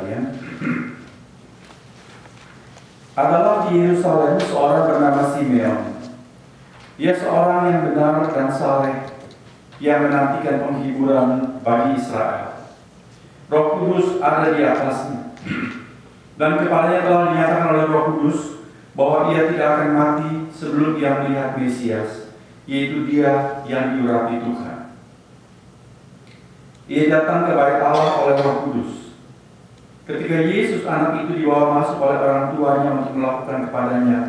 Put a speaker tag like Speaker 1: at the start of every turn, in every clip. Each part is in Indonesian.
Speaker 1: sekalian, adalah di Yerusalem seorang bernama Simeon. Dia seorang yang benar dan saleh, yang menantikan penghiburan bagi Israel. Roh Kudus ada di atasnya, dan kepadanya telah dinyatakan oleh Roh Kudus bahwa ia tidak akan mati sebelum ia melihat Mesias, yaitu Dia yang diurapi Tuhan. Ia datang ke bait Allah oleh Roh Kudus. Ketika Yesus anak itu dibawa masuk oleh orang tuanya untuk melakukan kepadanya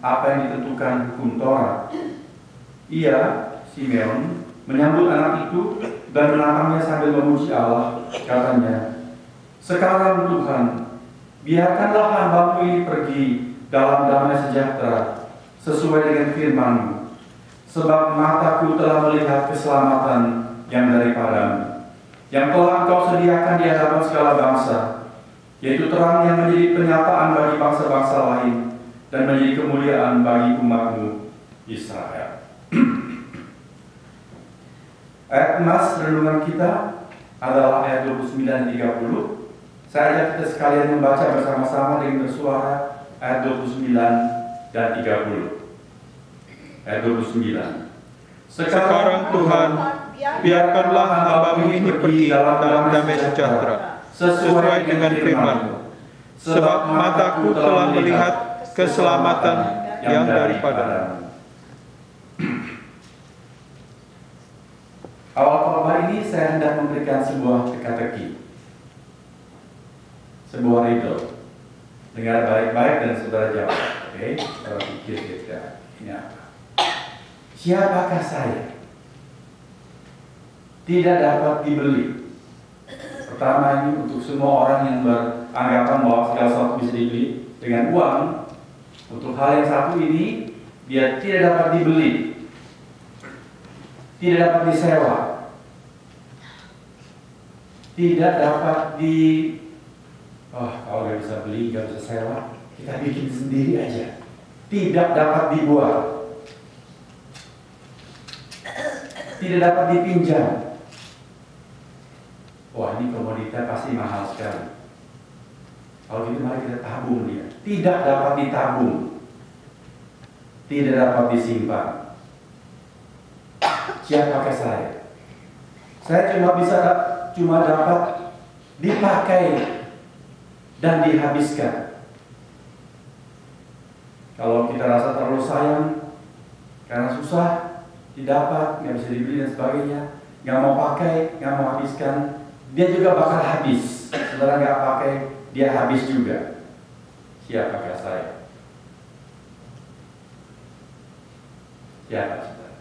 Speaker 1: apa yang ditentukan hukum Taurat, ia, Simeon, menyambut anak itu dan menatangnya sambil memuji Allah. Katanya, "Sekarang Tuhan, biarkanlah hamba-Mu ini pergi dalam damai sejahtera sesuai dengan firman-Mu, sebab mataku telah melihat keselamatan yang daripada-Mu, yang telah Engkau sediakan di hadapan segala bangsa, yaitu terang yang menjadi penyataan bagi bangsa-bangsa lain dan menjadi kemuliaan bagi umat-Mu Israel." Ayat emas renungan kita adalah ayat 29 dan 30. Saya ajak kita sekalian membaca bersama-sama dengan bersuara ayat 29 dan 30. Ayat 29. Sekarang Tuhan, biarkanlah hamba-Mu ini pergi dalam damai sejahtera sesuai dengan firman-Mu, sebab mataku telah melihat keselamatan yang daripada-Mu. Awal khotbah ini saya hendak memberikan sebuah teka-teki, sebuah riddle. Dengar baik-baik dan saudara jawab. Oke, saudara pikir kita ini apa? Siapakah saya? Tidak dapat dibeli. Pertama, ini untuk semua orang yang beranggapan bahwa segala sesuatu bisa dibeli dengan uang. Untuk hal yang satu ini, dia tidak dapat dibeli, tidak dapat disewa, tidak dapat kalau nggak bisa beli, nggak bisa sewa, kita bikin sendiri aja. Tidak dapat dibuat, tidak dapat dipinjam. Wah, ini komoditas pasti mahal sekali. Kalau gitu mari kita tabung dia. Tidak dapat ditabung, tidak dapat disimpan. Siapakah saya? Saya cuma dapat dipakai dan dihabiskan. Kalau kita rasa terlalu sayang karena susah, didapat, nggak bisa dibeli dan sebagainya, nggak mau pakai, nggak mau habiskan, dia juga bakal habis. Saudara nggak pakai, dia habis juga. Siapakah saya? Siapa saudara?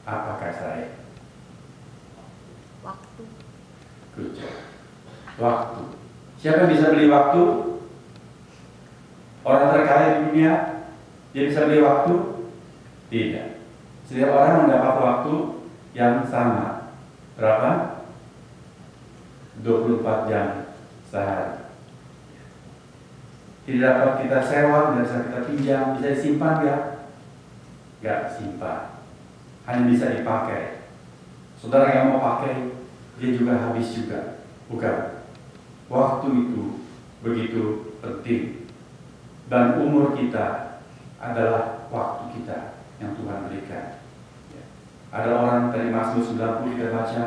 Speaker 1: Apakah saya?
Speaker 2: Waktu.
Speaker 1: Good job. Waktu. Siapa yang bisa beli waktu? Orang terkaya di dunia, dia bisa beli waktu? Tidak. Setiap orang mendapat waktu yang sama. Berapa? 24 jam sehari. Tidak dapat kita sewa, tidak bisa kita pinjam, bisa disimpan nggak? Nggak simpan. Hanya bisa dipakai. Saudara yang mau pakai, dia juga habis juga. Bukan. Waktu itu begitu penting. Dan umur kita adalah waktu kita yang Tuhan berikan. Ada orang dari Mazmur 90 kita baca,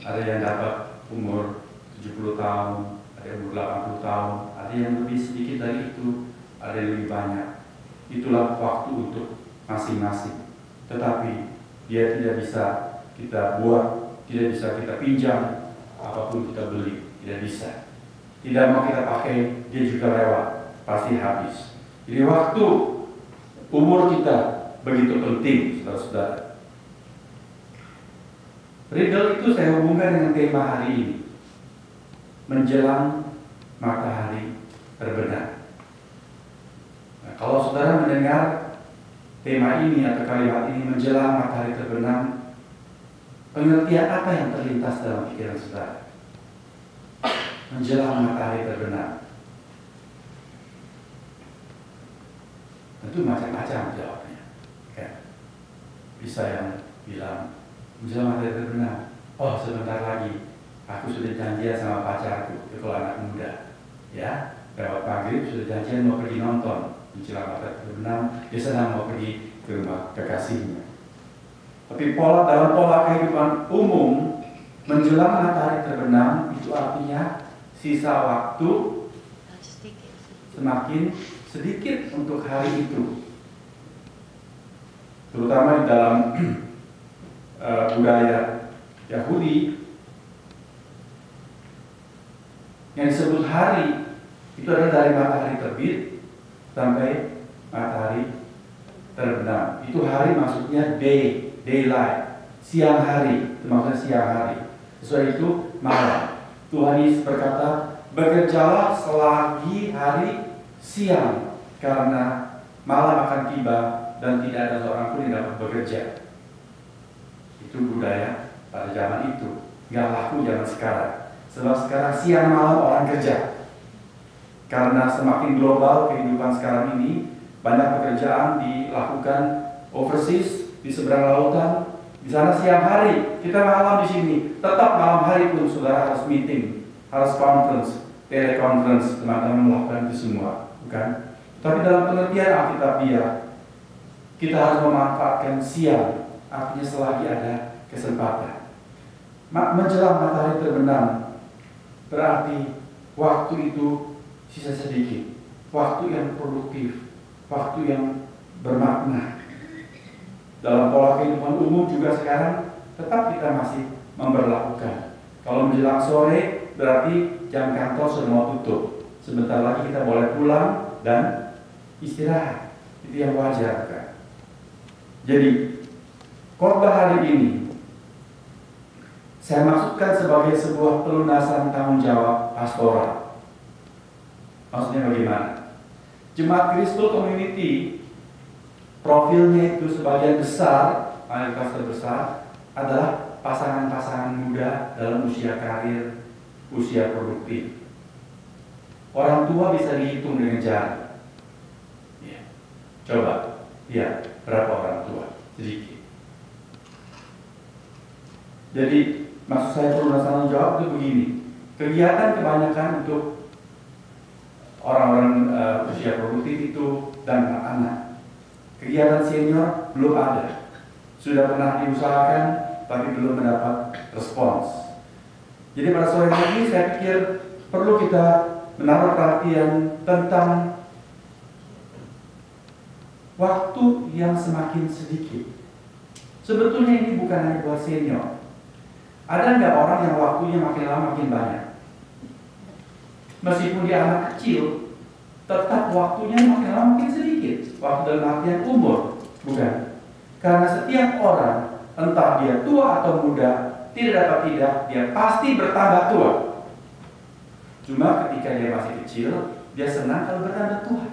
Speaker 1: ada yang dapat umur 70 tahun, ada yang umur 80 tahun, ada yang lebih sedikit dari itu, ada yang lebih banyak. Itulah waktu untuk masing-masing. Tetapi dia tidak bisa kita buat, tidak bisa kita pinjam, apapun kita beli, tidak bisa. Tidak mau kita pakai, dia juga lewat, pasti habis. Jadi waktu, umur kita begitu penting, saudara-saudara. Riddle itu saya hubungkan dengan tema hari ini, menjelang matahari terbenam. Nah, kalau saudara mendengar tema ini atau kalimat ini, menjelang matahari terbenam, pengertian apa yang terlintas dalam pikiran saudara? Menjelang matahari terbenam, tentu macam-macam jawabnya. Bisa yang bilang menjelang matahari terbenam, oh sebentar lagi Aku sudah janjian sama pacarku, itu kalau anak muda, ya. Lewat maghrib sudah janjian mau pergi nonton menjelang matahari terbenam, dia senang mau pergi ke rumah kekasihnya. Tapi dalam pola kehidupan umum, menjelang matahari terbenam itu artinya sisa waktu semakin sedikit untuk hari itu. Terutama di dalam budaya Yahudi, yang disebut hari itu adalah dari matahari terbit sampai matahari terbenam. Itu hari maksudnya daylight, siang hari, itu maksudnya siang hari. Sesuai itu malam. Tuhan Yesus berkata, bekerjalah selagi hari siang, karena malam akan tiba dan tidak ada seorang pun yang dapat bekerja. Itu budaya pada zaman itu, nggak laku zaman sekarang. Sebab sekarang siang malam orang kerja. Karena semakin global kehidupan sekarang ini, banyak pekerjaan dilakukan overseas, di seberang lautan. Di sana siang hari, kita malam di sini. Tetap malam hari pun saudara harus meeting, harus conference, teleconference, teman-teman melakukan itu semua, bukan? Tapi dalam pengertian Alkitabiah, kita harus memanfaatkan siang, artinya selagi ada kesempatan. Menjelang matahari terbenam, berarti waktu itu sisa sedikit, waktu yang produktif, waktu yang bermakna. Dalam pola kehidupan umum juga sekarang tetap kita masih memberlakukan. Kalau menjelang sore berarti jam kantor sudah mau tutup. Sebentar lagi kita boleh pulang dan istirahat. Itu yang wajar kan. Jadi khotbah hari ini saya maksudkan sebagai sebuah pelunasan tanggung jawab pastoral. Maksudnya bagaimana? Jemaat Kristus Community, profilnya itu sebagian besar, mayoritas terbesar adalah pasangan-pasangan muda dalam usia karir, usia produktif. Orang tua bisa dihitung dengan jari. Ya. Coba, ya, berapa orang tua? Sedikit. Jadi, maksud saya pelunasan tanggung jawab itu begini. Kegiatan kebanyakan untuk orang-orang usia produktif itu dan anak-anak. Kegiatan senior belum ada. Sudah pernah diusahakan tapi belum mendapat respons. Jadi pada sore hari ini saya pikir perlu kita menaruh perhatian tentang waktu yang semakin sedikit. Sebetulnya ini bukan hanya buat senior. Ada nggak orang yang waktunya makin lama makin banyak? Meskipun dia anak kecil, tetap waktunya makin lama makin sedikit. Waktu dalam artian umur, bukan? Karena setiap orang, entah dia tua atau muda, tidak dapat tidak, dia pasti bertambah tua. Cuma ketika dia masih kecil, dia senang kalau bertambah tua.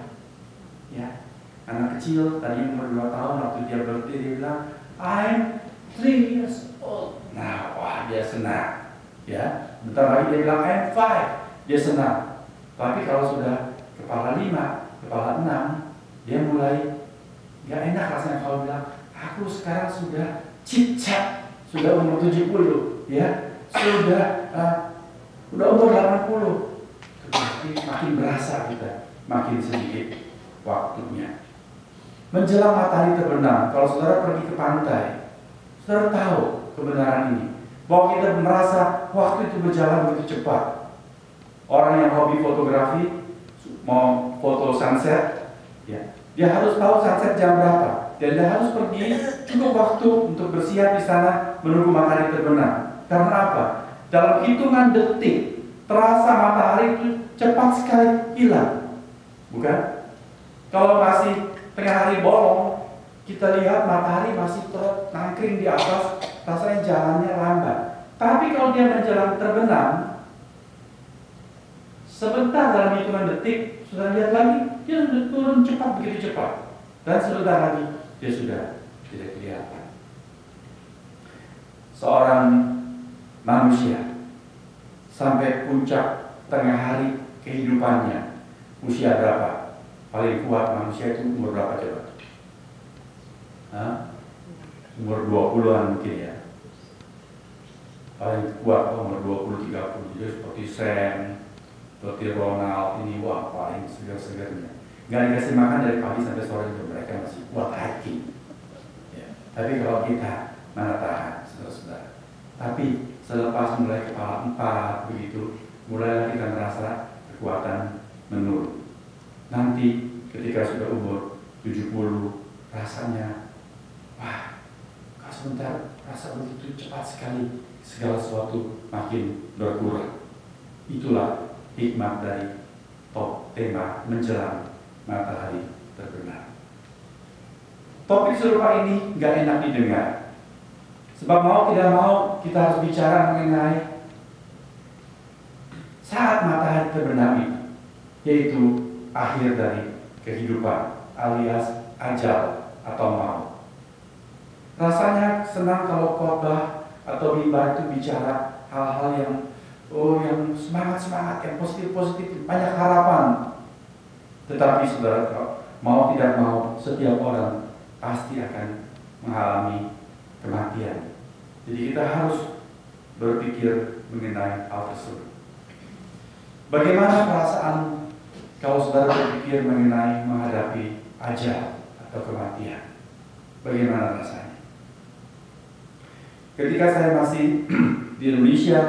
Speaker 1: Ya, anak kecil tadi umur 2 tahun waktu dia birthday dia bilang, I'm 3 years old. Nah, wah dia senang. Ya, bentar lagi dia bilang I'm 5. Dia senang. Tapi kalau sudah kepala 5, kepala 6, dia mulai gak enak rasanya kalau bilang, aku sekarang sudah cicak, sudah umur 70, ya, sudah umur 80. Tetapi makin berasa kita, makin sedikit waktunya. Menjelang matahari terbenam, kalau saudara pergi ke pantai, saudara tahu kebenaran ini, bahwa kita merasa waktu itu berjalan begitu cepat. Orang yang hobi fotografi, mau foto sunset, ya, dia harus tahu sunset jam berapa. Dan dia harus pergi cukup waktu untuk bersiap di sana menunggu matahari terbenam. Karena apa? Dalam hitungan detik, terasa matahari itu cepat sekali hilang. Bukan? Kalau masih tengah hari bolong, kita lihat matahari masih nangkring di atas, rasanya jalannya lambat. Tapi kalau dia menjelang terbenam, sebentar dalam hitungan detik, sudah lihat lagi, dia sudah turun cepat, begitu cepat. Dan sebentar lagi, dia sudah tidak kelihatan. Seorang manusia sampai puncak tengah hari kehidupannya, usia berapa? Paling kuat manusia itu umur berapa coba? Umur 20-an mungkin ya. paling kuat umur 20-30, jadi seperti Sam, seperti Ronald ini, wah paling segar-segarnya. Nggak dikasih makan dari pagi sampai sore itu mereka masih kuat hiking. Ya. Tapi kalau kita mana tahan, saudara-saudara. Tapi selepas mulai kepala 4 begitu, mulailah kita merasa kekuatan menurun. Nanti ketika sudah umur 70, rasanya, wah, sebentar rasa begitu cepat sekali, segala sesuatu makin berkurang. Itulah hikmat dari tema menjelang matahari terbenam. Topik serupa ini nggak enak didengar. Sebab mau tidak mau kita harus bicara mengenai saat matahari terbenam itu, yaitu akhir dari kehidupan alias ajal atau maut. Rasanya senang kalau khotbah atau mimbar itu bicara hal-hal yang semangat-semangat, yang positif-positif, banyak harapan. Tetapi saudara, mau tidak mau, setiap orang pasti akan mengalami kematian. Jadi kita harus berpikir mengenai hal tersebut. Bagaimana perasaan kalau saudara berpikir mengenai menghadapi ajal atau kematian? Bagaimana rasanya? Ketika saya masih di Indonesia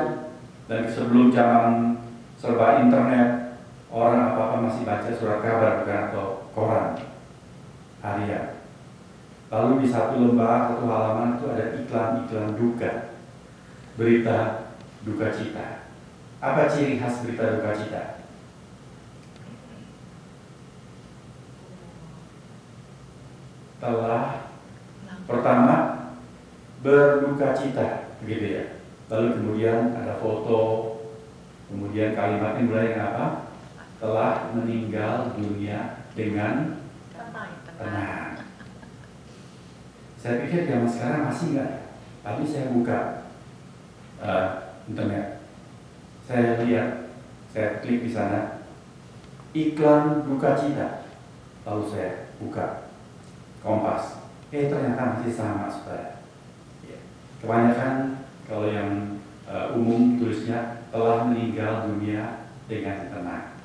Speaker 1: dan sebelum zaman serba internet, orang apa-apa masih baca surat kabar bukan atau koran harian. Lalu di satu lembar, satu halaman itu ada iklan-iklan duka, berita duka cita. Apa ciri khas berita duka cita? Telah pertama berduka cita, begitu ya. Lalu kemudian ada foto, kemudian kalimatnya mulai dengan apa? Telah meninggal dunia dengan tenang. Saya pikir zaman sekarang masih enggak. Tadi saya buka internet, saya lihat, saya klik di sana iklan duka cita. Lalu saya buka Kompas, ternyata masih sama, saudara. Kebanyakan kalau yang umum tulisnya telah meninggal dunia dengan tenang.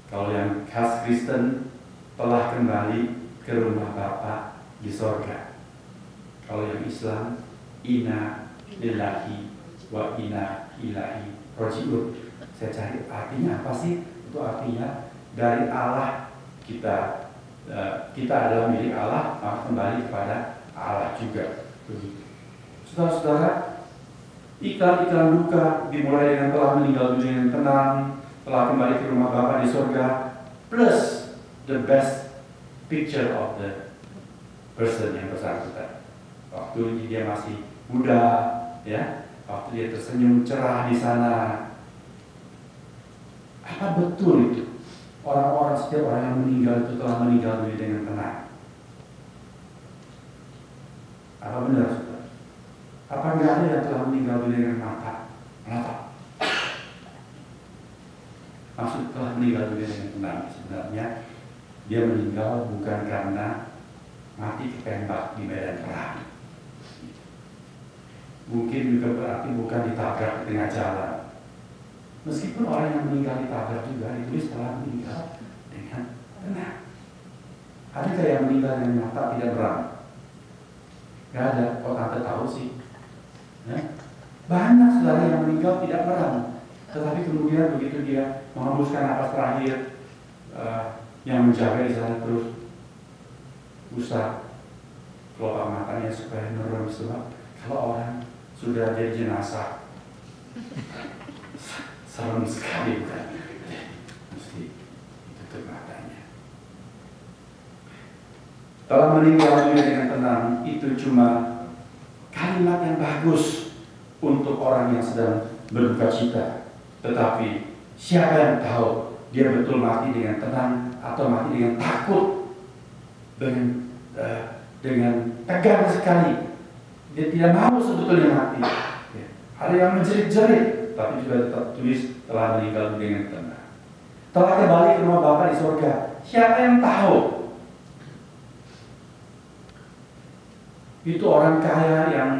Speaker 1: Kalau yang khas Kristen, telah kembali ke rumah Bapa di sorga. Kalau yang Islam, inna lillahi wa inna ilaihi raji'un. Saya cari artinya apa sih? Itu artinya dari Allah kita adalah milik Allah, maka kembali kepada Allah juga. Saudara-saudara, iklan-iklan duka dimulai dengan telah meninggal dunia yang tenang, telah kembali ke rumah Bapa di surga, plus the best picture of the person yang bersangkutan. Waktu dia masih muda, ya, waktu dia tersenyum cerah di sana. Apa betul itu? Orang-orang, setiap orang yang meninggal itu telah meninggal dunia dengan tenang. Apa benar, saudara? Apa nggak ada yang telah meninggal dunia dengan mata? Maksud telah meninggal dunia dengan tenang, sebenarnya dia meninggal bukan karena mati ketembak di medan perang. Mungkin juga berarti bukan ditabrak di tengah jalan. Meskipun orang yang meninggal ditabrak juga ditulis telah meninggal dengan tenang. Ada yang meninggal dengan mata tidak berang? Gak ada. Kok tante tahu sih? Banyak saudara yang meninggal tidak berang, tetapi kemudian begitu dia menghembuskan napas terakhir, yang menjaga di sana terus usah kelopak matanya supaya nurun. Sebab kalau orang sudah jadi jenazah, serem sekali, bukan? Mesti ditutup matanya. Telah meninggal dunia dengan tenang itu cuma kalimat yang bagus untuk orang yang sedang berduka cita. Tetapi siapa yang tahu dia betul mati dengan tenang atau mati dengan takut, dengan tegang sekali. Dia tidak mau sebetulnya mati. Ada yang menjerit-jerit, tapi juga tetap tulis telah meninggal dengan tenang. Telah kembali ke rumah Bapa di surga. Siapa yang tahu? Itu orang kaya yang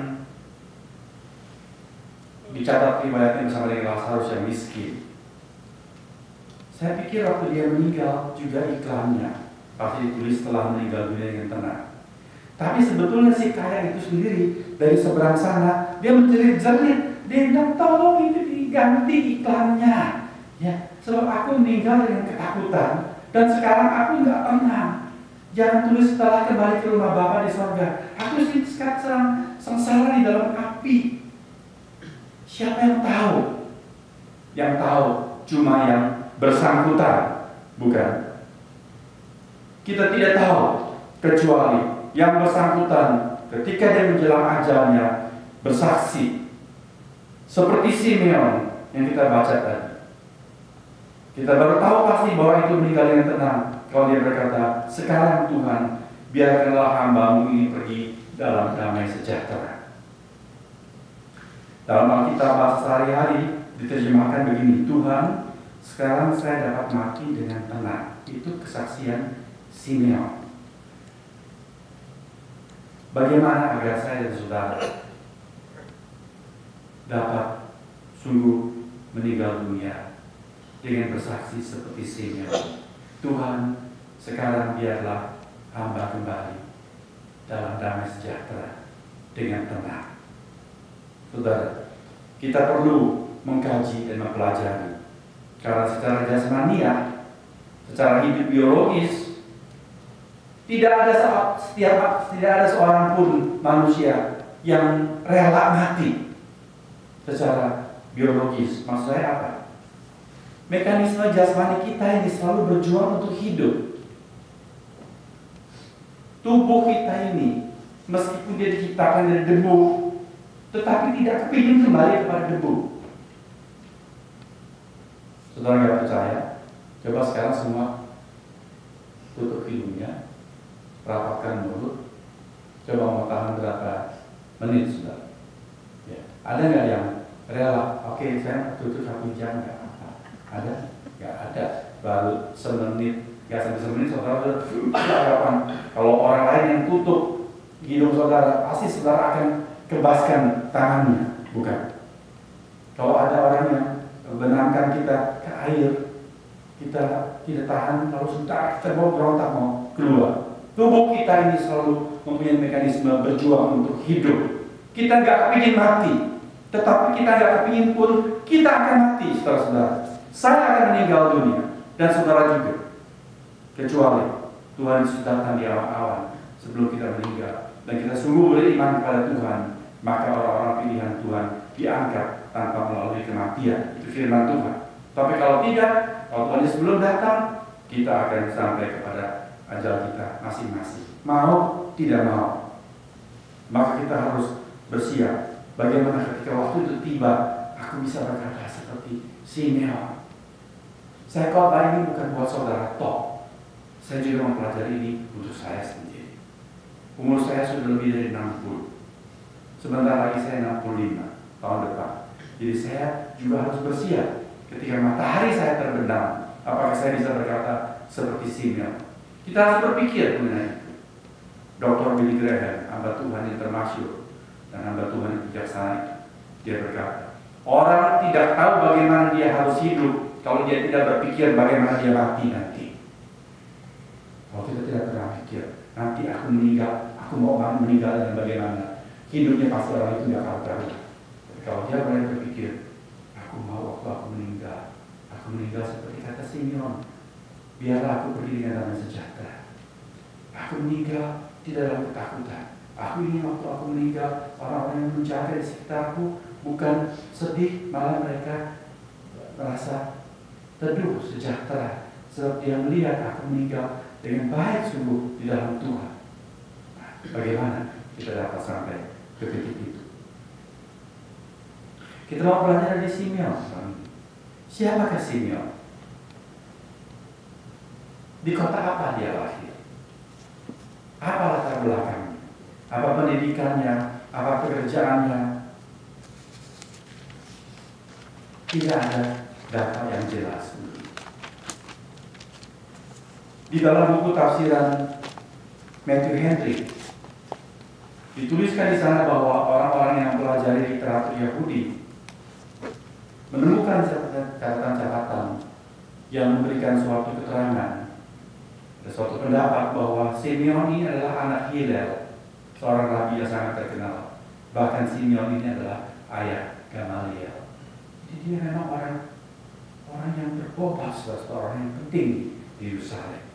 Speaker 1: dicatat riwayatnya bersama dengan Lazarus yang miskin. Saya pikir waktu dia meninggal juga iklannya pasti ditulis setelah meninggal dunia dengan tenang. Tapi sebetulnya si kaya itu sendiri dari seberang sana dia menjerit-jerit, dia bilang tolong itu diganti iklannya. Ya, sebab aku meninggal dengan ketakutan dan sekarang aku nggak tenang. Jangan tulis setelah kembali ke rumah Bapa di surga. Aku sekarang sengsara di dalam api. Siapa yang tahu? Yang tahu cuma yang bersangkutan, bukan? Kita tidak tahu kecuali yang bersangkutan ketika dia menjelang ajalnya bersaksi seperti Simeon yang kita baca tadi. Kita baru tahu pasti bahwa itu meninggal dengan tenang kalau dia berkata, sekarang Tuhan, biarkanlah hamba-Mu ini pergi dalam damai sejahtera. Dalam Alkitab bahasa sehari-hari diterjemahkan begini, Tuhan, sekarang saya dapat mati dengan tenang. Itu kesaksian Simeon. Bagaimana agar saya dan saudara dapat sungguh meninggal dunia dengan bersaksi seperti Simeon? Tuhan, sekarang biarlah hamba kembali dalam damai sejahtera dengan tenang. Saudara, kita perlu mengkaji dan mempelajari. Karena secara jasmania, secara hidup biologis, tidak ada seorang pun manusia yang rela mati secara biologis. Maksud saya apa? Mekanisme jasmani kita ini selalu berjuang untuk hidup. Tubuh kita ini, meskipun dia diciptakan dari debu, tetapi tidak kepingin kembali kepada debu. Saudara nggak percaya? Coba sekarang semua tutup hidungnya, rapatkan mulut, coba mau tahan berapa menit, saudara. Ya. Ada nggak yang rela? Oke, saya tutup 1 jam, nggak apa? Ada? Nggak ada. Baru semenit, nggak sampai semenit, saudara sudah harapan. Kalau orang lain yang tutup hidung saudara, pasti saudara akan kebaskan tangannya, bukan? Kalau ada orang yang benamkan kita ke air, kita tidak tahan, lalu sebentar kita mau berontak, mau keluar. Tubuh kita ini selalu mempunyai mekanisme berjuang untuk hidup. Kita nggak kepingin mati, tetapi kita nggak kepingin pun kita akan mati, saudara-saudara. Saya akan meninggal dunia, dan saudara juga. Kecuali Tuhan Yesus datang di awan-awan sebelum kita meninggal, dan kita sungguh beriman kepada Tuhan, maka orang-orang pilihan Tuhan diangkat tanpa melalui kematian. Itu firman Tuhan. Tapi kalau tidak, kalau Tuhan Yesus belum datang, kita akan sampai kepada ajal kita masing-masing. Mau, tidak mau. Maka kita harus bersiap. Bagaimana ketika waktu itu tiba, aku bisa berkata seperti Simeon. Saya khotbah ini bukan buat saudara toh. Saya juga mempelajari ini untuk saya sendiri. Umur saya sudah lebih dari 60. Sebentar lagi saya 65 tahun depan. Jadi saya juga harus bersiap. Ketika matahari saya terbenam, apakah saya bisa berkata seperti Simeon? Kita harus berpikir mengenai itu. Dr. Billy Graham, hamba Tuhan yang termasyhur dan hamba Tuhan yang bijaksana itu, dia berkata, orang tidak tahu bagaimana dia harus hidup kalau dia tidak berpikir bagaimana dia mati nanti. Kalau kita tidak pernah pikir, nanti aku meninggal, aku mau meninggal dan bagaimana, hidupnya pasti orang itu tidak akan tahu. Kalau dia mulai berpikir, aku mau waktu aku meninggal seperti kata Simeon, biarlah aku pergi dengan damai sejahtera. Aku meninggal tidak dalam ketakutan. Aku ingin waktu aku meninggal, orang-orang yang menjaga di sekitarku bukan sedih, malah mereka merasa teduh, sejahtera, sebab dia melihat aku meninggal dengan baik sungguh di dalam Tuhan. Nah, bagaimana kita dapat sampai ke titik itu? Kita mau belajar dari Simeon. Siapakah Simeon? Di kota apa dia lahir? Apa latar belakangnya? Apa pendidikannya? Apa pekerjaannya? Tidak ada data yang jelas. Di dalam buku tafsiran Matthew Henry dituliskan di sana bahwa orang-orang yang mempelajari literatur Yahudi menemukan catatan-catatan yang memberikan suatu keterangan, ada suatu pendapat bahwa Simeon ini adalah anak Hillel, seorang rabi yang sangat terkenal. Bahkan Simeon ini adalah ayah Gamaliel. Jadi dia memang orang yang berbobot, orang yang penting di Yerusalem.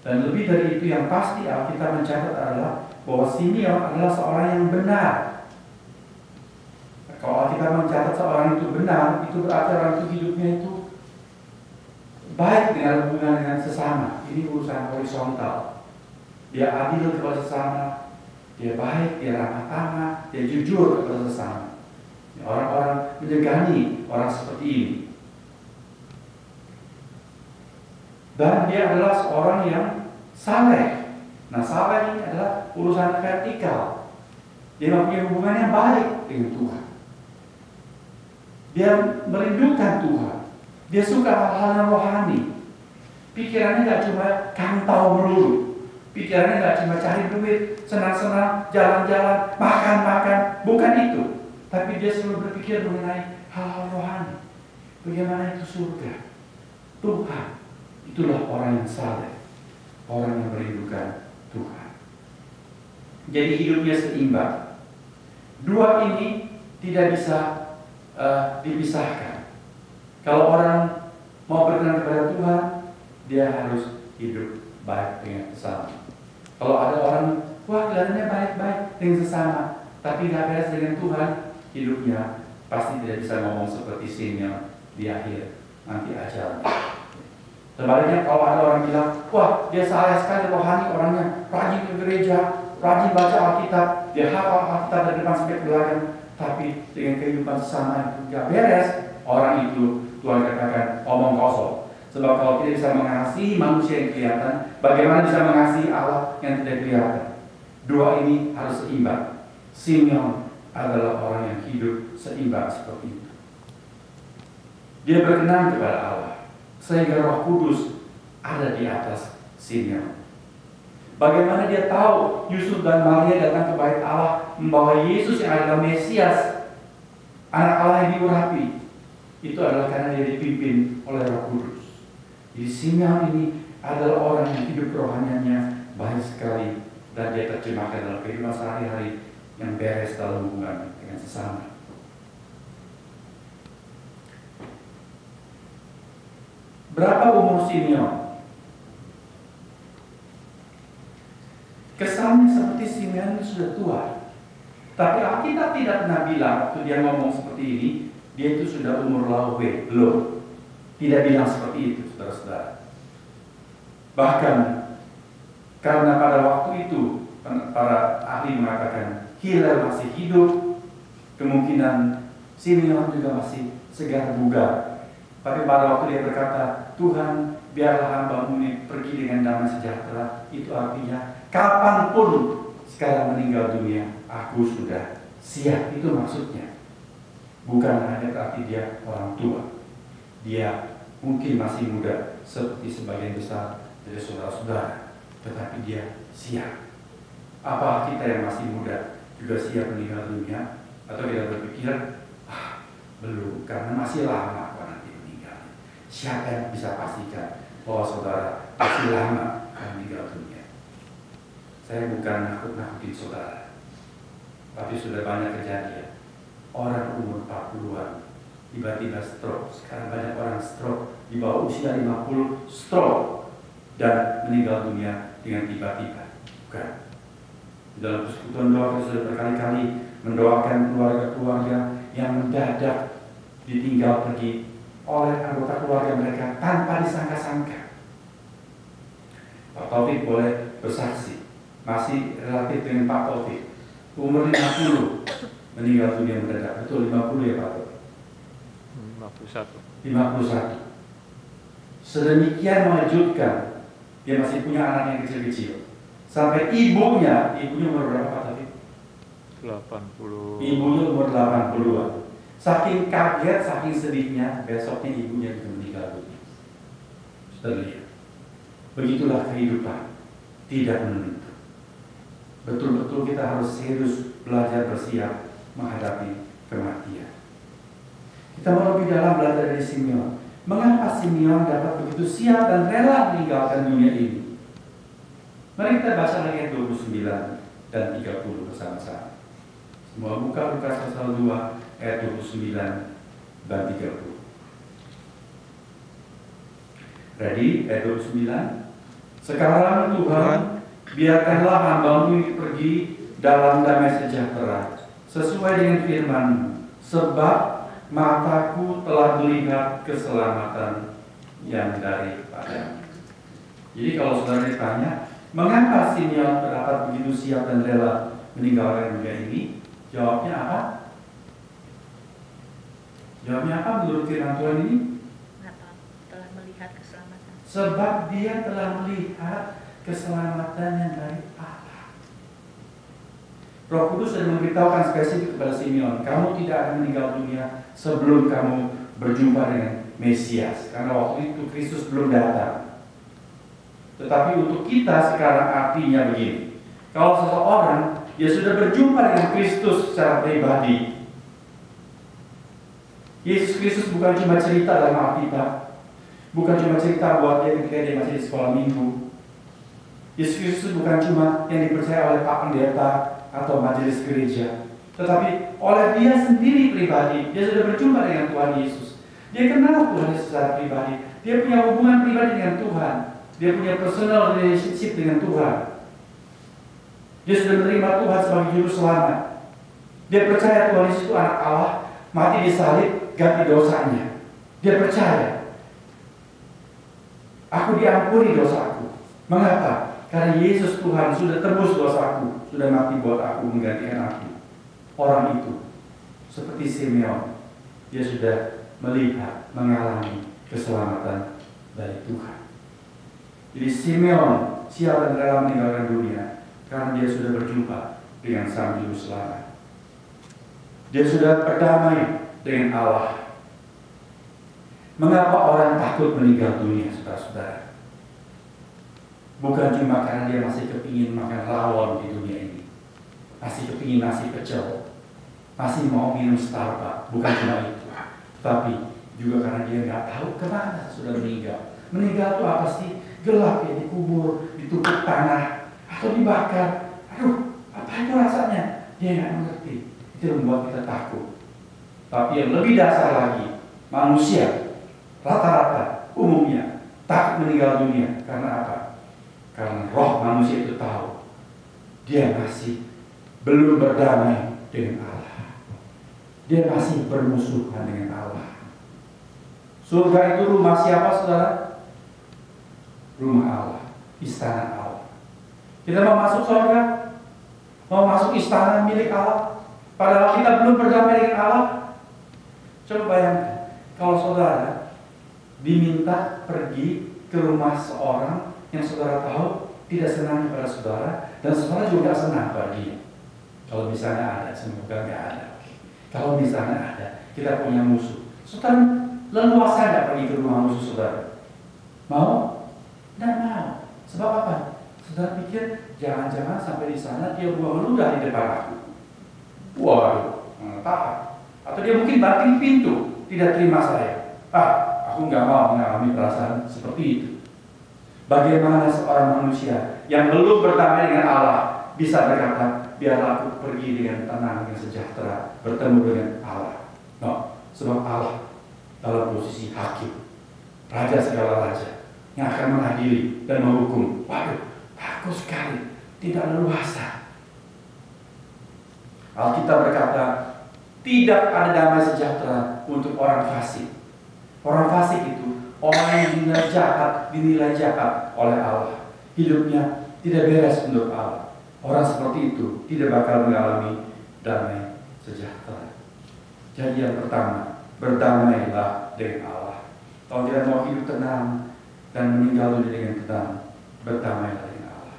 Speaker 1: Dan lebih dari itu, yang pasti Alkitab mencatat adalah bahwa Simeon adalah seorang yang benar. Kalau kita mencatat seorang itu benar, itu berarti orang itu hidupnya itu baik dengan hubungan dengan sesama. Ini urusan horizontal. Dia adil kepada sesama, dia baik, dia ramah tamah, dia jujur kepada sesama. Orang-orang menjegani orang seperti ini. Dan dia adalah seorang yang saleh. Nah, saleh ini adalah urusan vertikal. Dia mempunyai hubungan yang baik dengan Tuhan. Dia merindukan Tuhan. Dia suka hal-hal yang rohani. Pikirannya gak cuma kantau melulu. Pikirannya gak cuma cari duit, senang-senang, jalan-jalan, makan-makan. Bukan itu. Tapi dia selalu berpikir mengenai hal-hal rohani. Bagaimana itu surga? Tuhan. Itulah orang yang saleh. Orang yang merindukan Tuhan. Jadi hidupnya seimbang. Dua ini tidak bisa dipisahkan. Kalau orang mau berkenan kepada Tuhan, dia harus hidup baik dengan sesama. Kalau ada orang, wah kelihatannya baik-baik dengan sesama, tapi gak beres dengan Tuhan, hidupnya pasti tidak bisa ngomong seperti Simeon di akhir nanti ajalnya. Sebaliknya kalau ada orang bilang, wah dia saleh sekali rohani orangnya, rajin ke gereja, rajin baca Alkitab, dia hafal Alkitab dari depan sampai ke belakang, tapi dengan kehidupan sesama itu gak beres, orang itu Tuhan katakan omong kosong. Sebab kalau tidak bisa mengasihi manusia yang kelihatan, bagaimana bisa mengasihi Allah yang tidak kelihatan? Dua ini harus seimbang. Simeon adalah orang yang hidup seimbang seperti itu. Dia berkenan kepada Allah, sehingga Roh Kudus ada di atas Simeon. Bagaimana dia tahu Yusuf dan Maria datang ke bait Allah membawa Yesus yang adalah Mesias, anak Allah yang diurapi? Itu adalah karena dia dipimpin oleh Roh Kudus. Jadi Simeon ini adalah orang yang hidup rohanianya baik sekali, dan dia terjemahkan dalam kehidupan sehari-hari yang beres dalam hubungan dengan sesama. Berapa umur Simeon? Kesannya seperti Simeon sudah tua. Tapi Alkitab tidak pernah bilang waktu dia ngomong seperti ini, dia itu sudah umur lawe, belum. Tidak bilang seperti itu, saudara-saudara. Bahkan karena pada waktu itu para ahli mengatakan Hillel masih hidup, kemungkinan Simeon juga masih segar bugar. Tapi pada waktu dia berkata, Tuhan biarlah hamba-Mu ini pergi dengan damai sejahtera, itu artinya kapanpun sekarang meninggal dunia, aku sudah siap. Itu maksudnya. Bukan hanya berarti dia orang tua. Dia mungkin masih muda seperti sebagian besar dari saudara-saudara, tetapi dia siap. Apa kita yang masih muda juga siap meninggal dunia? Atau kita berpikir, belum, karena masih lama kok nanti meninggal. Siapa yang bisa pastikan bahwa saudara masih lama akan meninggal dunia? Saya bukan nakut-nakutin saudara, tapi sudah banyak kejadian. Orang umur 40-an tiba-tiba stroke. Sekarang banyak orang stroke di bawah usia 50 stroke dan meninggal dunia dengan tiba-tiba. Bukan. Di dalam persekutuan doa kita sudah berkali-kali mendoakan keluarga-keluarga yang mendadak ditinggal pergi oleh anggota keluarga mereka tanpa disangka-sangka. Pak Taufik boleh bersaksi, masih relatif dengan Pak Taufik, umur 50 meninggal dunia mendadak. Betul 50 ya Pak Taufik? 51. Sedemikian mengejutkan, dia masih punya anak yang kecil-kecil. Sampai ibunya umur berapa Pak Taufik?
Speaker 2: 80.
Speaker 1: Ibunya umur 80-an. Saking kaget, saking sedihnya, besoknya ibunya juga meninggal dunia. Sudah lihat. Begitulah kehidupan, tidak menentu. Betul-betul kita harus serius belajar bersiap menghadapi kematian. Kita mau lebih dalam belajar dari Simeon. Mengapa Simeon dapat begitu siap dan rela meninggalkan dunia ini? Mari kita baca lagi ayat 29 dan 30 bersama-sama. Semua buka Lukas pasal 2 ayat 29 dan 30. Ready? Ayat 29. Sekarang Tuhan, biarkanlah hamba-Mu ini pergi dalam damai sejahtera, sesuai dengan firman-Mu, sebab mataku telah melihat keselamatan yang daripada-Mu. Jadi kalau saudara ditanya, mengapa Simeon dapat begitu siap dan rela meninggalkan dunia ini? Jawabnya apa? Jawabnya apa menurut firman Tuhan ini?
Speaker 3: Telah melihat keselamatan.
Speaker 1: Sebab dia telah melihat keselamatan yang dari Allah. Roh Kudus sudah memberitahukan spesifik kepada Simeon, kamu tidak akan meninggal dunia sebelum kamu berjumpa dengan Mesias. Karena waktu itu Kristus belum datang. Tetapi untuk kita sekarang artinya begini. Kalau seseorang dia sudah berjumpa dengan Kristus secara pribadi, Yesus Kristus bukan cuma cerita dalam Alkitab, bukan cuma cerita buat dia ketika dia masih di sekolah minggu. Yesus Kristus bukan cuma yang dipercaya oleh Pak Pendeta atau majelis gereja, tetapi oleh dia sendiri pribadi. Dia sudah berjumpa dengan Tuhan Yesus. Dia kenal Tuhan Yesus secara pribadi. Dia punya hubungan pribadi dengan Tuhan. Dia punya personal relationship dengan Tuhan. Dia sudah menerima Tuhan sebagai juru selamat. Dia percaya Tuhan Yesus itu anak Allah, mati disalib, ganti dosanya. Dia percaya, aku diampuni dosaku. Mengapa? Karena Yesus Tuhan sudah tebus dosaku, sudah mati buat aku, menggantikan aku. Orang itu seperti Simeon, dia sudah melihat, mengalami keselamatan dari Tuhan. Jadi Simeon siap dan rela meninggalkan dunia karena dia sudah berjumpa dengan Sang Juru Selamat. Dia sudah berdamai dengan Allah. Mengapa orang takut meninggal dunia, saudara-saudara? Bukan cuma karena dia masih kepingin makan rawon di dunia ini, masih kepingin nasi pecel, masih mau minum Starbucks. Bukan cuma itu, tapi juga karena dia nggak tahu kemana sudah meninggal. Meninggal itu apa sih? Gelap ya, dikubur, ditumpuk tanah, atau dibakar. Aduh, apa itu rasanya? Dia nggak mengerti. Itu yang membuat kita takut. Tapi yang lebih dasar lagi, manusia rata-rata umumnya takut meninggal dunia. Karena apa? Karena roh manusia itu tahu dia masih belum berdamai dengan Allah. Dia masih bermusuhan dengan Allah. Surga itu rumah siapa, saudara? Rumah Allah, istana Allah. Kita mau masuk surga, mau masuk istana milik Allah, padahal kita belum berdamai dengan Allah. Coba bayangkan, kalau saudara diminta pergi ke rumah seorang yang saudara tahu tidak senang kepada saudara, dan saudara juga tidak senang pada dia. Kalau misalnya ada, semoga nggak ada. Kalau misalnya ada, kita punya musuh. Saudara leluasa nggak pergi ke rumah musuh saudara? Mau? Tidak mau. Sebab apa? Saudara pikir jangan-jangan sampai di sana dia buang ludah di depan aku. Waduh, tahan. Atau dia mungkin banting pintu, tidak terima saya. Aku nggak mau mengalami perasaan seperti itu. Bagaimana seorang manusia yang belum berdamai dengan Allah bisa berkata, biarlah aku pergi dengan tenang, dengan sejahtera, bertemu dengan Allah. No, sebab Allah dalam posisi hakim, raja segala raja, yang akan mengadili dan menghukum. Waduh, takut sekali, tidak leluasa. Alkitab berkata, tidak ada damai sejahtera untuk orang fasik. Orang fasik itu orang yang dinilai jahat oleh Allah. Hidupnya tidak beres menurut Allah. Orang seperti itu tidak bakal mengalami damai sejahtera. Jadi yang pertama, berdamailah dengan Allah. Kalau kita mau hidup tenang dan meninggal dunia dengan tenang, berdamailah dengan Allah.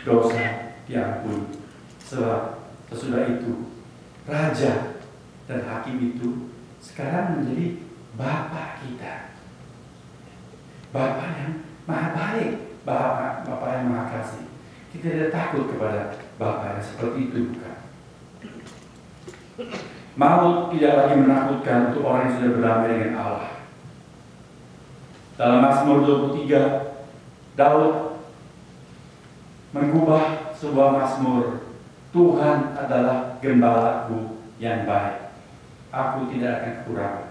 Speaker 1: Dosa diampuni. Sebab sesudah itu raja dan hakim itu sekarang menjadi Bapa kita. Bapa yang maha baik, Bapa yang maha kasih. Kita tidak takut kepada Bapa yang seperti itu, bukan. Maut tidak lagi menakutkan untuk orang yang sudah berdamai dengan Allah. Dalam Mazmur 23, Daud mengubah sebuah mazmur. Tuhan adalah gembalaku yang baik, aku tidak akan kekurangan.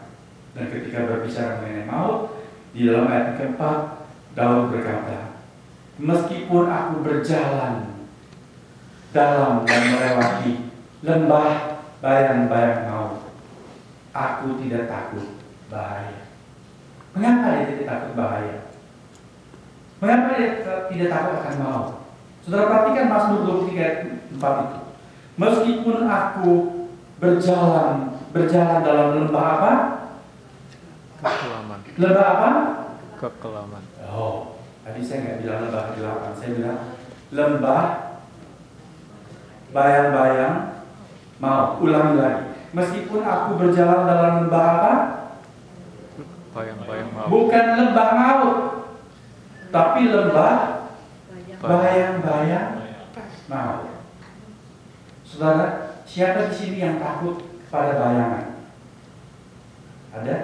Speaker 1: Dan ketika berbicara mengenai maut, di dalam ayat keempat, Daud berkata, meskipun aku berjalan dalam dan melewati lembah bayang-bayang maut, aku tidak takut bahaya. Mengapa dia tidak takut bahaya? Mengapa dia tidak takut akan maut? Saudara perhatikan Mazmur 23 ayat 4 itu. Meskipun aku berjalan dalam lembah apa?
Speaker 2: Kekelaman.
Speaker 1: Lembah apa?
Speaker 2: Kekelaman.
Speaker 1: Oh, tadi saya nggak bilang lembah kegelapan, saya bilang lembah bayang-bayang maut. Ulangi lagi. Meskipun aku berjalan dalam lembah apa?
Speaker 2: Bayang-bayang maut.
Speaker 1: Bukan lembah maut, tapi lembah bayang-bayang maut. Saudara, siapa di sini yang takut pada bayangan? Ada?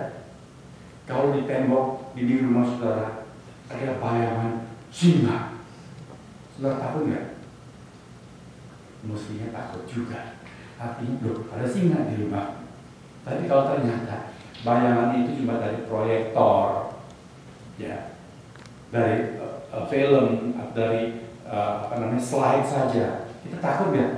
Speaker 1: Kalau di tembok di rumah saudara ada bayangan singa, saudara takut nggak? Mestinya takut juga. Artinya loh, ada singa di rumah. Tapi kalau ternyata bayangan itu cuma dari proyektor, ya, dari film, dari slide saja, kita takut nggak?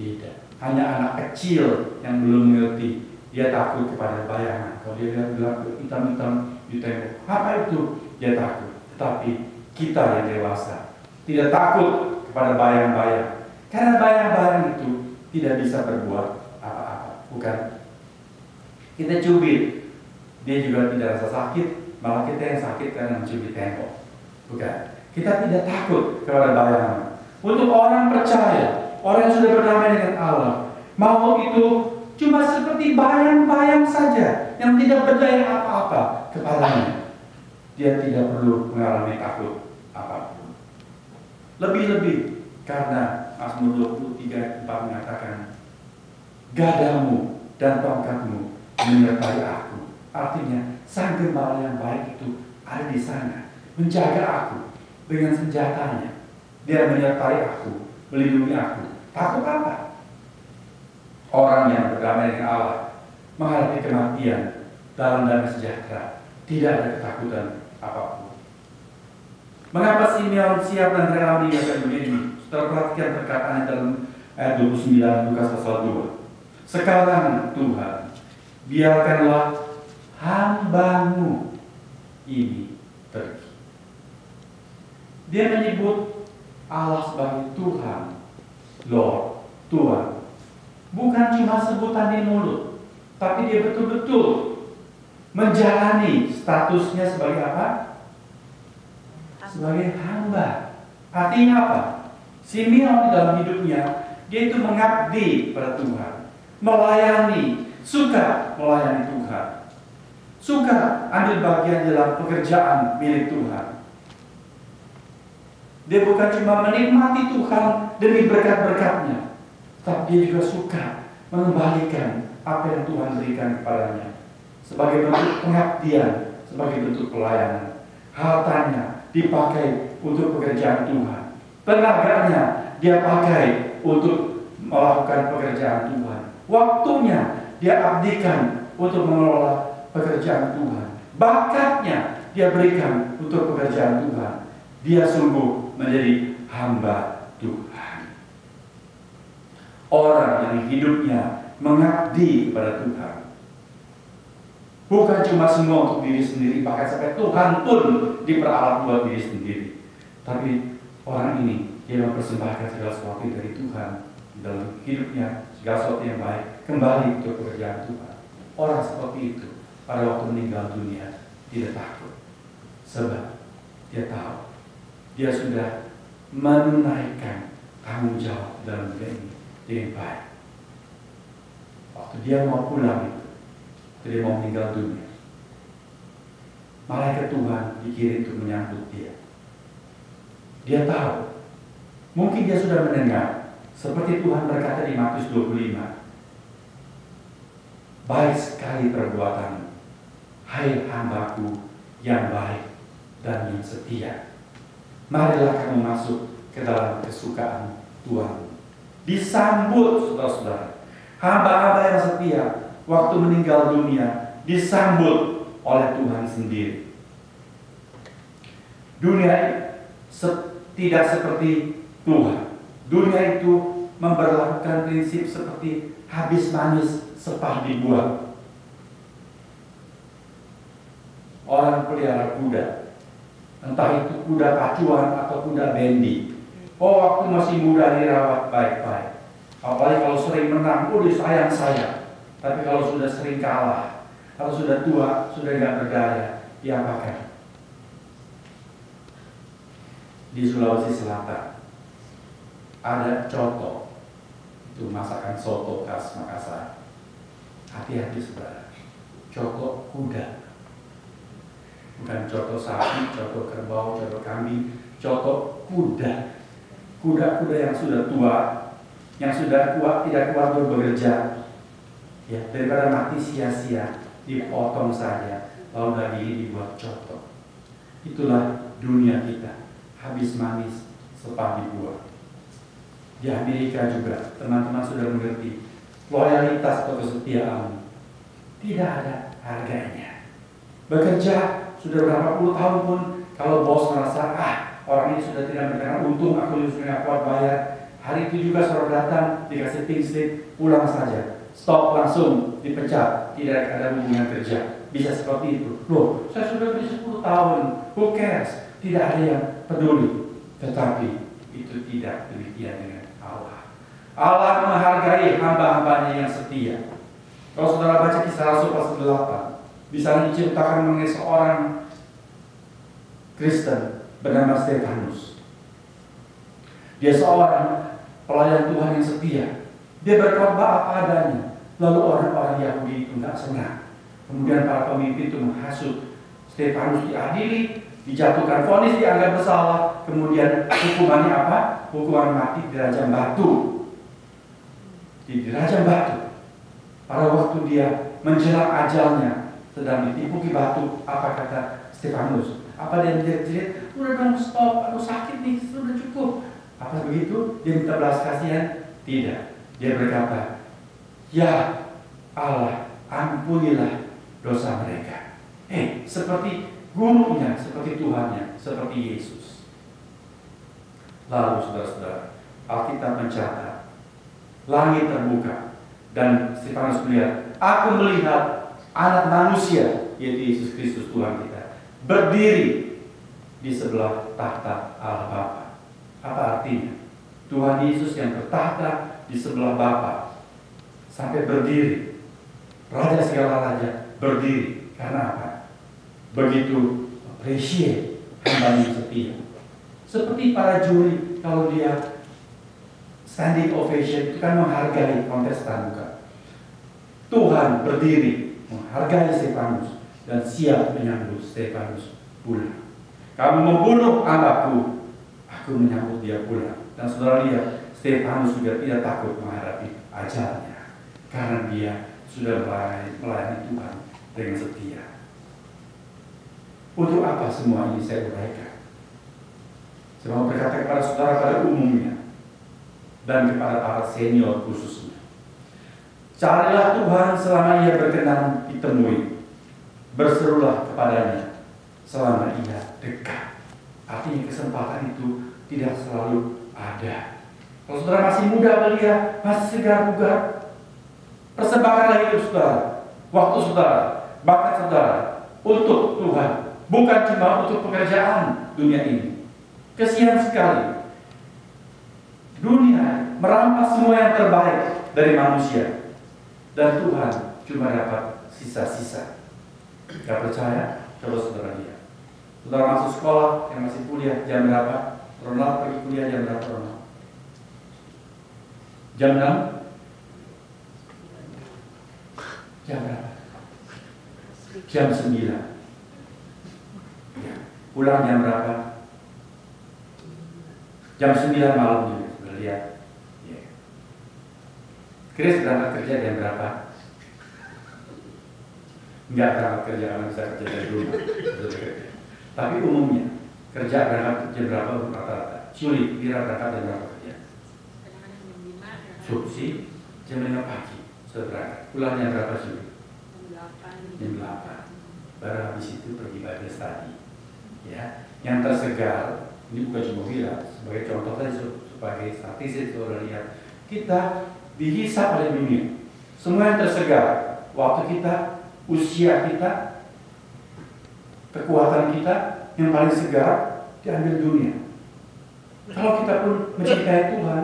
Speaker 1: Tidak. Hanya anak kecil yang belum mengerti, dia takut kepada bayangan. Kalau dia lihat hitam-hitam di tembok, apa itu? Dia takut. Tetapi kita yang dewasa tidak takut kepada bayang-bayang, karena bayang-bayang itu tidak bisa berbuat apa-apa. Bukan? Kita cubit, dia juga tidak rasa sakit, malah kita yang sakit karena mencubit tembok. Bukan? Kita tidak takut kepada bayangan. Untuk orang percaya, orang yang sudah berdamai dengan Allah, maut itu cuma seperti bayang-bayang saja yang tidak berdaya apa-apa kepadanya. Dia tidak perlu mengalami takut apapun. Lebih-lebih karena Mazmur 23 4 mengatakan, gadamu dan tongkatmu menyertai aku. Artinya sang gembala yang baik itu ada di sana, menjaga aku dengan senjatanya. Dia menyertai aku, melindungi aku. Takut apa? Orang yang berdamai dengan Allah menghadapi kematian dalam damai sejahtera, tidak ada ketakutan apapun. Mengapa Simeon siap dan rela meninggalkan dunia ini? Setelah perhatikan perkataannya dalam ayat 29 Lukas pasal 2. Sekarang Tuhan, biarkanlah hamba-Mu ini pergi. Dia menyebut Allah sebagai Tuhan, Lord, Tuhan. Bukan cuma sebutan di mulut, tapi dia betul-betul menjalani statusnya sebagai apa? Sebagai hamba. Artinya apa? Simeon dalam hidupnya, dia itu mengabdi pada Tuhan, melayani, suka melayani Tuhan, suka ambil bagian dalam pekerjaan milik Tuhan. Dia bukan cuma menikmati Tuhan demi berkat-berkatnya, tapi dia juga suka mengembalikan apa yang Tuhan berikan kepadanya sebagai bentuk pengabdian, sebagai bentuk pelayanan. Hartanya dipakai untuk pekerjaan Tuhan, tenaganya dia pakai untuk melakukan pekerjaan Tuhan, waktunya dia abdikan untuk mengelola pekerjaan Tuhan, bakatnya dia berikan untuk pekerjaan Tuhan. Dia sungguh menjadi hamba Tuhan, orang yang hidupnya mengabdi kepada Tuhan. Bukan cuma semua untuk diri sendiri, bahkan sampai Tuhan pun diperalat buat diri sendiri. Tapi orang ini dia mempersembahkan segala sesuatu dari Tuhan dalam hidupnya, segala sesuatu yang baik kembali untuk pekerjaan Tuhan. Orang seperti itu pada waktu meninggal dunia tidak takut, sebab dia tahu dia sudah menunaikan tanggung jawab dalam dunia ini dengan baik. Waktu dia mau pulang itu, dia mau meninggal dunia, malaikat Tuhan dikirim untuk menyambut dia. Dia tahu, mungkin dia sudah mendengar, seperti Tuhan berkata di Matius 25, baik sekali perbuatanmu, hai hambaku yang baik dan yang setia. Marilah kamu masuk ke dalam kesukaan Tuhan. Disambut, saudara-saudara. Hamba-hamba yang setia waktu meninggal dunia disambut oleh Tuhan sendiri. Dunia tidak seperti Tuhan. Dunia itu memberlakukan prinsip seperti habis manis sepah dibuang. Orang pelihara kuda, entah itu kuda pacuan atau kuda bendi. Oh, waktu masih muda dirawat baik-baik. Apalagi kalau sering menang, disayang saya. Tapi kalau sudah sering kalah, kalau sudah tua, sudah nggak berdaya, diapakan? Di Sulawesi Selatan ada coto, itu masakan soto khas Makassar. Hati-hati saudara, coto kuda, bukan coto sapi, coto kerbau, coto kambing, coto kuda. Kuda-kuda yang sudah tua, yang sudah kuat, tidak kuat untuk bekerja, ya, daripada mati sia-sia, dipotong saja, lalu dagingnya dibuat coto. Itulah dunia kita, habis manis sepah dibuang. Di Amerika juga, teman-teman sudah mengerti, loyalitas atau kesetiaan tidak ada harganya. Bekerja sudah berapa puluh tahun pun, kalau bos merasa, orang ini sudah tidak berkenan, untung aku sudah kuat bayar. Hari itu juga saudara datang, dikasih pink slip, pulang saja. Stop, langsung dipecat, tidak ada hubungan kerja. Bisa seperti itu. Loh, saya sudah beli 10 tahun, who cares? Tidak ada yang peduli. Tetapi itu tidak demikian dengan Allah. Allah menghargai hamba-hambanya yang setia. Kalau saudara baca Kisah Rasul pasal 8, di sana diceritakan mengenai seorang Kristen bernama Stefanus. Dia seorang pelayan Tuhan yang setia. Dia berkhotbah apa adanya. Lalu orang-orang Yahudi itu tidak senang. Kemudian para pemimpin itu menghasut Stefanus, diadili, dijatuhkan vonis, dianggap bersalah. Kemudian hukumannya apa? Hukuman mati dirajam batu. Dirajam batu. Pada waktu dia menjelang ajalnya, sedang ditipuki batu, apa kata Stefanus? Apa dia menjerit-jerit? Udah dong, stop, aku sakit nih, sudah cukup. Apa begitu? Dia minta belas kasihan? Tidak. Dia berkata, ya Allah, ampunilah dosa mereka. Seperti gurunya, seperti Tuhannya, seperti Yesus. Lalu saudara-saudara, Alkitab mencatat, langit terbuka, dan Stefanus melihat, aku melihat anak manusia, yaitu Yesus Kristus Tuhan kita, berdiri di sebelah tahta Allah Bapa. Apa artinya? Tuhan Yesus yang bertahta di sebelah Bapa sampai berdiri. Raja segala raja berdiri. Karena apa? Begitu appreciate hamba yang setia. Seperti para juri, kalau dia standing ovation, itu kan menghargai kontestan, bukan? Tuhan berdiri menghargai Stefanus dan siap menyambut Stefanus pulang. Kamu membunuh anakku, aku menyambut dia pulang. Dan saudara lihat, Stefanus juga tidak takut menghadapi ajalnya, karena dia sudah melayani Tuhan dengan setia. Untuk apa semua ini saya uraikan? Saya mau berkata kepada saudara pada umumnya, dan kepada para senior khususnya. Carilah Tuhan selama ia berkenan ditemui. Berserulah kepadanya selama ia dekat. Artinya kesempatan itu tidak selalu ada. Kalau saudara masih muda belia, masih segar bugar, persembahkanlah hidup saudara, waktu saudara, bakat saudara untuk Tuhan, bukan cuma untuk pekerjaan dunia ini. Kesian sekali, dunia merampas semua yang terbaik dari manusia, dan Tuhan cuma dapat sisa-sisa. Gak percaya? Coba saudara lihat. Saudara masuk sekolah, yang masih kuliah, jam berapa? Ronald pergi kuliah jam berapa, Ronald? Jam 6? Jam berapa? Jam 9. Ya. Pulang jam berapa? Jam 9 malam juga, sudah lihat. Ya. Chris berangkat kerja jam berapa? Enggak berangkat kerja karena bisa kerja dari rumah. Tapi umumnya kerja berangkat jam berapa rata-rata? Sulit, Vira berangkat jam berapa kerja?
Speaker 3: Kadang-kadang jam 5 ada.
Speaker 1: Subsi jam 5 pagi sudah berangkat. Pulangnya berapa sulit?
Speaker 3: Jam 8.
Speaker 1: Jam 8. Baru habis itu pergi Bible study. Ya, yang tersegar ini bukan cuma Vira, sebagai contoh tadi sebagai statistik sudah lihat kita dihisap oleh dunia. Semua yang tersegar, waktu kita, usia kita, kekuatan kita yang paling segar diambil dunia. Kalau kita pun mencintai Tuhan,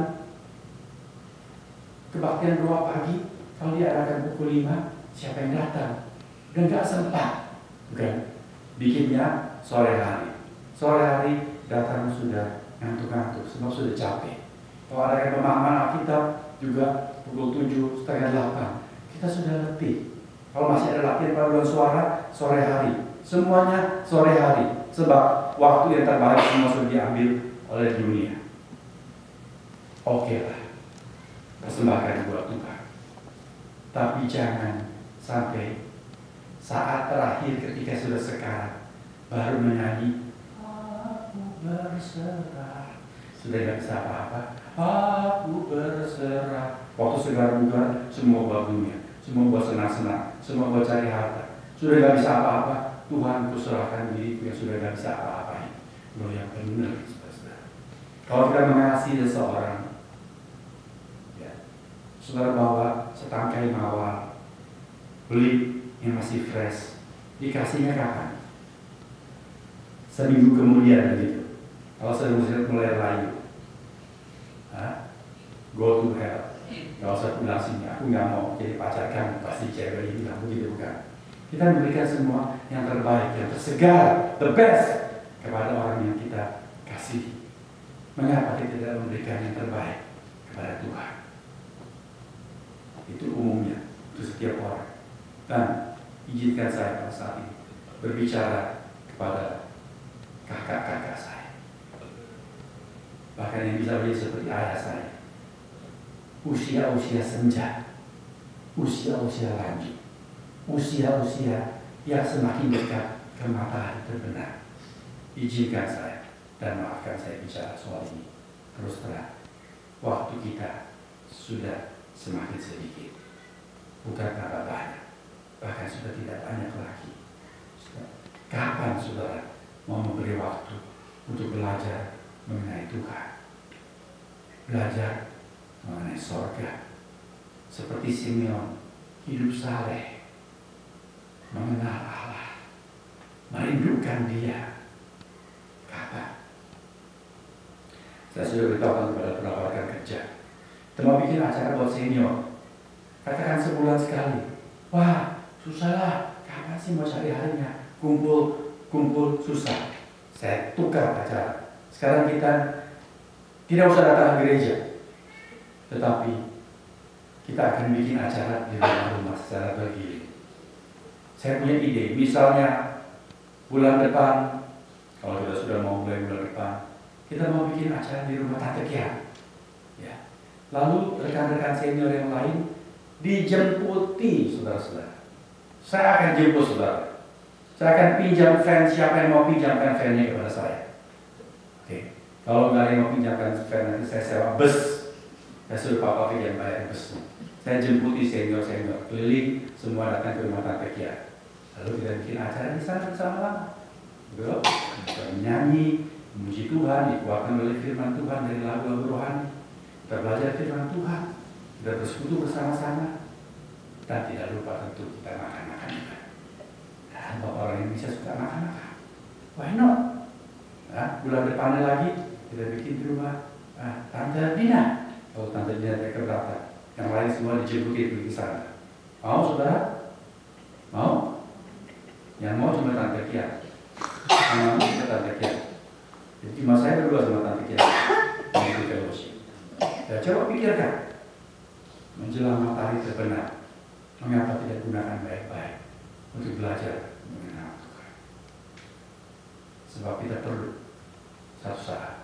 Speaker 1: kebaktian doa pagi, kalau diadakan pukul 5, siapa yang datang? Dan gak sempat, bukan? Bikinnya sore hari. Sore hari datang sudah ngantuk-ngantuk, sebab sudah capek. Kalau ada pemahaman Alkitab juga pukul 7, setengah 8, kita sudah letih. Kalau masih ada latihan paduan suara, sore hari. Semuanya sore hari. Sebab waktu yang terbaik semua sudah diambil oleh dunia. Oke lah, persembahkan buat Tuhan. Tapi jangan sampai saat terakhir ketika sudah sekarang baru menyanyi, aku berserah. Sudah tidak bisa apa-apa. Aku berserah. Waktu segar bugar, semua buat dunia, semua buat senang-senang, semua buat cari harta. Sudah tidak bisa apa-apa. Tuhan kuserahkan diriku yang sudah tidak bisa apa-apain. Loh yang benar, saudara. Kalau kita mengasihi seseorang, ya, saudara bawa setangkai mawar, beli yang masih fresh, dikasihnya kapan? Seminggu kemudian begitu. Kalau saya mulai layu, go to hell. Gak usah pulang sini, aku gak mau jadi pacar kamu, pasti cewek ini bilang begitu, bukan? Kita memberikan semua yang terbaik, yang tersegar, the best kepada orang yang kita kasih. Mengapa kita tidak memberikan yang terbaik kepada Tuhan? Itu umumnya, itu setiap orang. Dan izinkan saya pada saat ini berbicara kepada kakak-kakak saya. Bahkan yang bisa menjadi seperti ayah saya. Usia-usia senja, usia-usia lanjut, usia-usia yang semakin dekat ke matahari terbenam. Izinkan saya dan maafkan saya bicara soal ini. Terus terang, waktu kita sudah semakin sedikit, bukan tambah banyak, bahkan sudah tidak banyak lagi. Kapan saudara mau memberi waktu untuk belajar mengenai Tuhan, belajar mengenai sorga, seperti Simeon, hidup saleh, mengenal Allah, merindukan Dia? Kapan? Saya sudah beritahu kepada beberapa rekan kerja, kita mau bikin acara buat senior, katakan sebulan sekali. Wah, susah lah, kapan sih mau cari harinya? Kumpul susah. Saya tukar acara. Sekarang kita tidak usah datang ke gereja, tetapi kita akan bikin acara di rumah secara bergilir. Saya punya ide, misalnya bulan depan, kalau kita sudah mau mulai bulan depan, kita mau bikin acara di rumah Tante Kia. Ya. Lalu rekan-rekan senior yang lain dijemputi, saudara-saudara. Saya akan jemput saudara. Saya akan pinjam fan, siapa yang mau pinjamkan fan-nya kepada saya. Oke. Kalau nggak ada yang mau pinjamkan fan, nanti saya sewa bus. Saya suruh Papa Fit yang bayar busnya. Saya jemputi senior-senior keliling, semua datang ke rumah Tante Kia. Lalu kita bikin acara di sana bersama-sama. Betul? Kita menyanyi, memuji Tuhan, dikuatkan oleh firman Tuhan dari lagu-lagu rohani. Kita belajar firman Tuhan, kita bersekutu bersama-sama, dan tidak lupa tentu kita makan-makan juga. Dan bapak orang yang bisa suka makan-makan, why not? Nah, bulan depannya lagi kita bikin di rumah Tante Dina. Kalau Tante Dina tidak keberatan, yang lain semua dijemputin pergi ke sana. Mau saudara? Mau? Yang mau cuma Tante Kia. Yang mau cuma Tante Kia. Jadi cuma saya berdua sama Tante Kia. Yang fellowship. Ya coba pikirkan. Menjelang matahari terbenam, mengapa tidak gunakan baik-baik untuk belajar mengenal Tuhan? Sebab kita perlu satu saat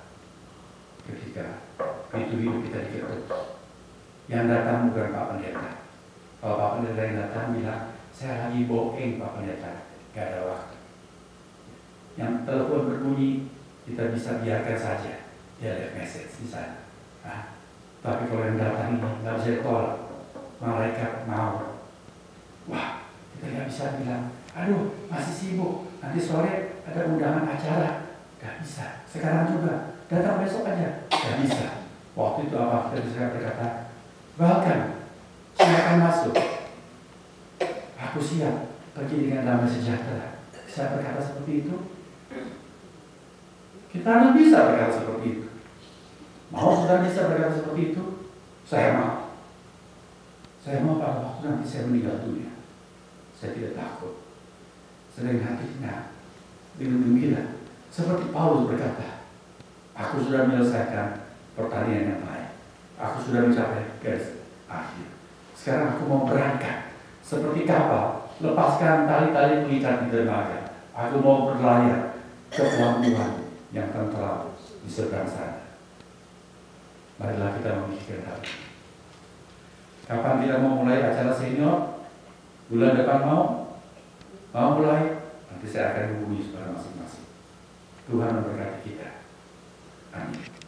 Speaker 1: ketika itu hidup kita diketuk. Yang datang bukan Pak Pendeta. Kalau Pak Pendeta yang datang bilang, saya lagi boeng Pak Pendeta, gak ada waktu. Yang telepon berbunyi, kita bisa biarkan saja, dia lihat message di sana. Tapi kalau yang datang ini nggak bisa ditolak, malaikat mau. Wah, kita nggak bisa bilang, aduh masih sibuk, nanti sore ada undangan acara. Gak bisa, sekarang juga, datang besok aja. Gak bisa. Waktu itu apa kita bisa berkata, bahkan silakan masuk. Aku siap pergi dengan damai sejahtera. Saya berkata seperti itu. Kita harus bisa berkata seperti itu. Mau sudah bisa berkata seperti itu? Saya mau. Saya mau pada waktu nanti saya meninggal dunia, saya tidak takut. Selain hatinya, dengan gembira, seperti Paulus berkata, aku sudah menyelesaikan pertandingan yang baik. Aku sudah mencapai garis akhir. Sekarang aku mau berangkat. Seperti kapal, lepaskan tali-tali mengikat di dermaga. Aku mau berlayar ke pelabuhan yang tentram di seberang sana. Marilah kita memikirkan hal ini. Kapan kita mau mulai acara senior? Bulan depan mau mulai? Nanti saya akan hubungi saudara masing-masing. Tuhan memberkati kita. Amin.